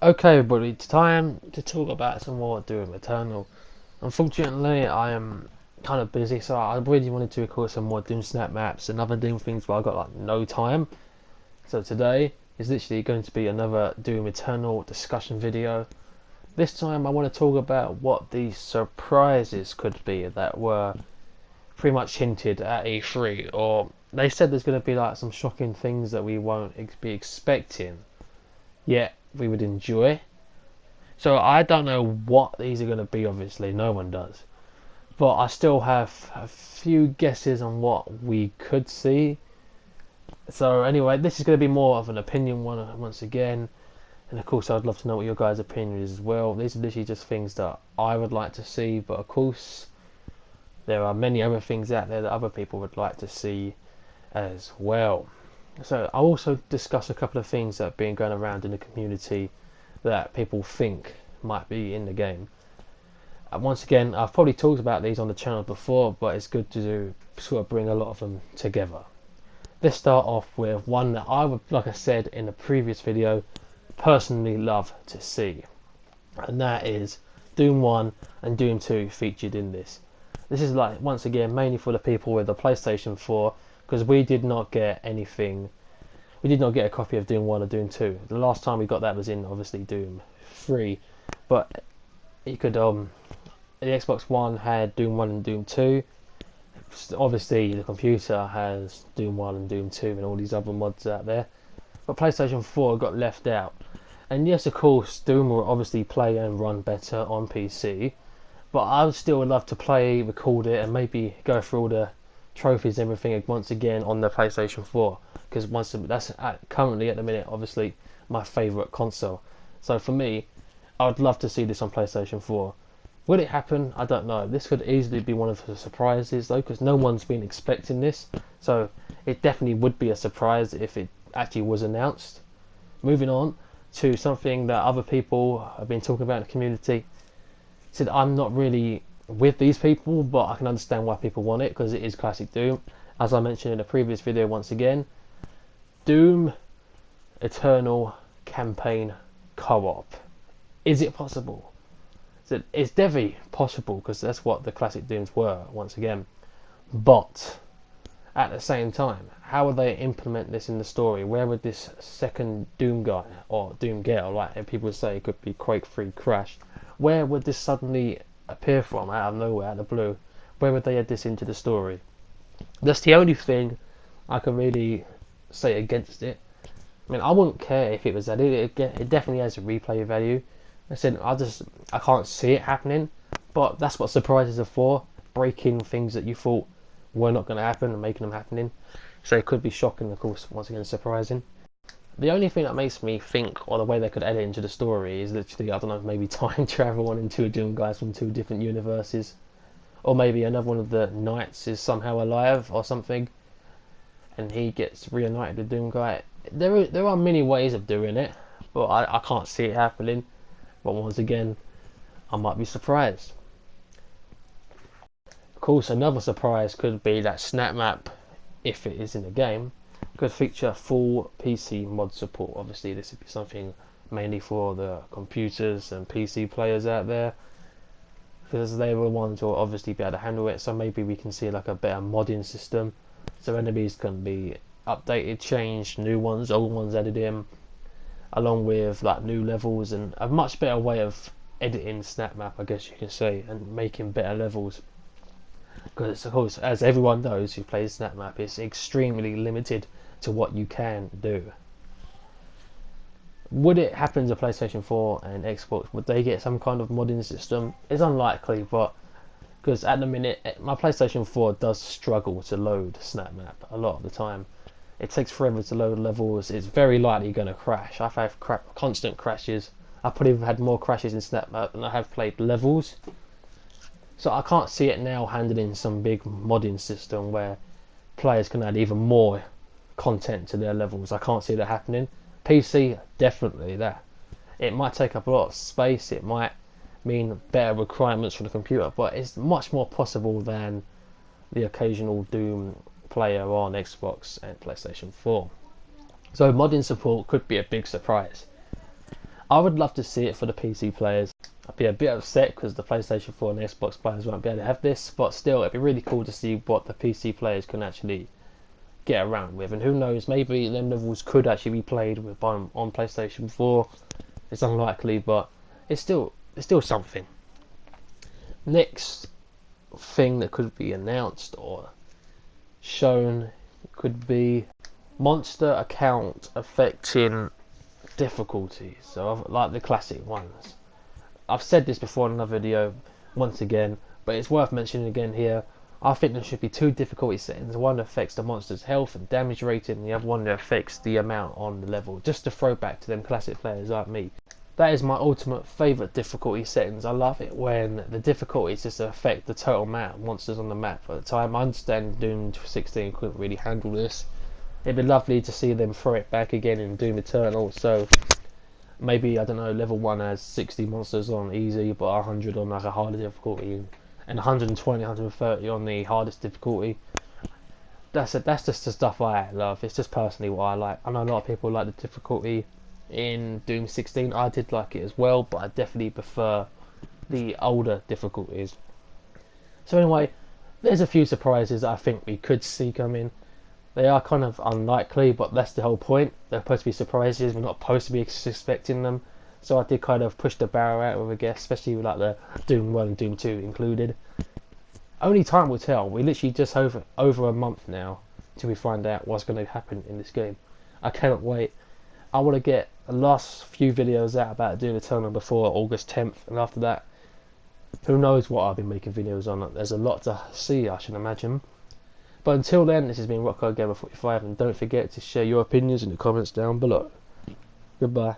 Okay, everybody, it's time to talk about some more Doom Eternal. Unfortunately, I am kind of busy, so I really wanted to record some more Doom Snap maps and other Doom things, but I got like no time. So today is literally going to be another Doom Eternal discussion video. This time, I want to talk about what the surprises could be that were pretty much hinted at E3, or they said there's going to be like some shocking things that we won't be expecting, yet we would enjoy. So I don't know what these are going to be, obviously, no one does. But I still have a few guesses on what we could see. So anyway, this is going to be more of an opinion one once again. And of course, I'd love to know what your guys' opinion is as well. These are literally just things that I would like to see. But of course, there are many other things out there that other people would like to see as well. So I'll also discuss a couple of things that have been going around in the community that people think might be in the game. Once again, I've probably talked about these on the channel before, but it's good to sort of bring a lot of them together. Let's start off with one that I would, like I said in the previous video, personally love to see, and that is Doom 1 and Doom 2 featured in this. This is like, once again, mainly for the people with the PlayStation 4, because we did not get anything. We did not get a copy of Doom 1 or Doom 2. The last time we got that was in, obviously, Doom 3. But you could, the Xbox One had Doom 1 and Doom 2. Obviously, the computer has Doom 1 and Doom 2 and all these other mods out there. But PlayStation 4 got left out. And yes, of course, Doom will obviously play and run better on PC. But I would still love to play, record it, and maybe go through all the trophies and everything once again on the PlayStation 4, because that's currently at the minute obviously my favourite console. So for me, I would love to see this on PlayStation 4. Will it happen? I don't know. This could easily be one of the surprises though, because no one's been expecting this, so it definitely would be a surprise if it actually was announced. Moving on to something that other people have been talking about in the community. Said I'm not really with these people, but I can understand why people want it, because it is classic Doom. As I mentioned in a previous video, once again, Doom Eternal campaign co-op. Is it possible? So it's definitely possible, because that's what the classic Dooms were, once again. But at the same time, how would they implement this in the story? Where would this second Doom guy or Doom girl, like people say, it could be Quake 3 Crash, where would this suddenly appear from out of nowhere, out of the blue? Where would they add this into the story? That's the only thing I can really say against it. I mean, I wouldn't care if it was added. It definitely has a replay value. I said I can't see it happening, but that's what surprises are for: breaking things that you thought were not going to happen and making them happening. So it could be shocking, of course, once again surprising. The only thing that makes me think, or the way they could edit into the story, is literally, I don't know, maybe time travel on into Doom guys from two different universes, or maybe another one of the knights is somehow alive or something, and he gets reunited with Doom guy. There are many ways of doing it, but I can't see it happening. But once again, I might be surprised. Of course, another surprise could be that Snap Map, if it is in the game, could feature full PC mod support. Obviously, this would be something mainly for the computers and PC players out there, because they were the ones who will obviously be able to handle it. So maybe we can see like a better modding system, so enemies can be updated, changed, new ones, old ones added in, along with like new levels and a much better way of editing Snap Map, I guess you can say, and making better levels. Because of course, as everyone knows who plays Snap Map, it's extremely limited to what you can do. Would it happen to PlayStation 4 and Xbox? Would they get some kind of modding system? It's unlikely, but because at the minute my PlayStation 4 does struggle to load Snap Map a lot of the time. It takes forever to load levels. It's very likely going to crash. I've had constant crashes. I've probably had more crashes in Snap Map than I have played levels. So I can't see it now handling some big modding system where players can add even more content to their levels. I can't see that happening. PC, definitely that. It might take up a lot of space. It might mean better requirements for the computer, but it's much more possible than the occasional Doom player on Xbox and PlayStation 4. So modding support could be a big surprise. I would love to see it for the PC players. I'd be a bit upset because the PlayStation 4 and the Xbox players won't be able to have this, but still, it'd be really cool to see what the PC players can actually get around with. And who knows, maybe them levels could actually be played with on PlayStation 4. It's unlikely, but it's still something. Next thing that could be announced or shown could be monster account affecting difficulties. So like the classic ones. I've said this before in another video once again, but it's worth mentioning again here. I think there should be two difficulty settings. One affects the monster's health and damage rating, and the other one that affects the amount on the level. Just to throw back to them classic players like me. That is my ultimate favourite difficulty settings. I love it when the difficulties just affect the total amount of monsters on the map at the time. I understand Doom 16 couldn't really handle this. It'd be lovely to see them throw it back again in Doom Eternal. So maybe, I don't know, level 1 has 60 monsters on easy, but 100 on like a harder difficulty, and 120, 130 on the hardest difficulty. That's it. That's just the stuff I love. It's just personally what I like. I know a lot of people like the difficulty in Doom 16. I did like it as well, but I definitely prefer the older difficulties. So anyway, there's a few surprises that I think we could see coming. They are kind of unlikely, but that's the whole point. They're supposed to be surprises. We're not supposed to be expecting them. So I did kind of push the barrel out with a guess, especially with like the Doom 1 and Doom 2 included. Only time will tell. We're literally just over a month now till we find out what's going to happen in this game. I cannot wait. I want to get the last few videos out about Doom Eternal before August 10th, and after that, who knows what I'll be making videos on. There's a lot to see, I should imagine. But until then, this has been Rocko Gamer 45, and don't forget to share your opinions in the comments down below. Goodbye.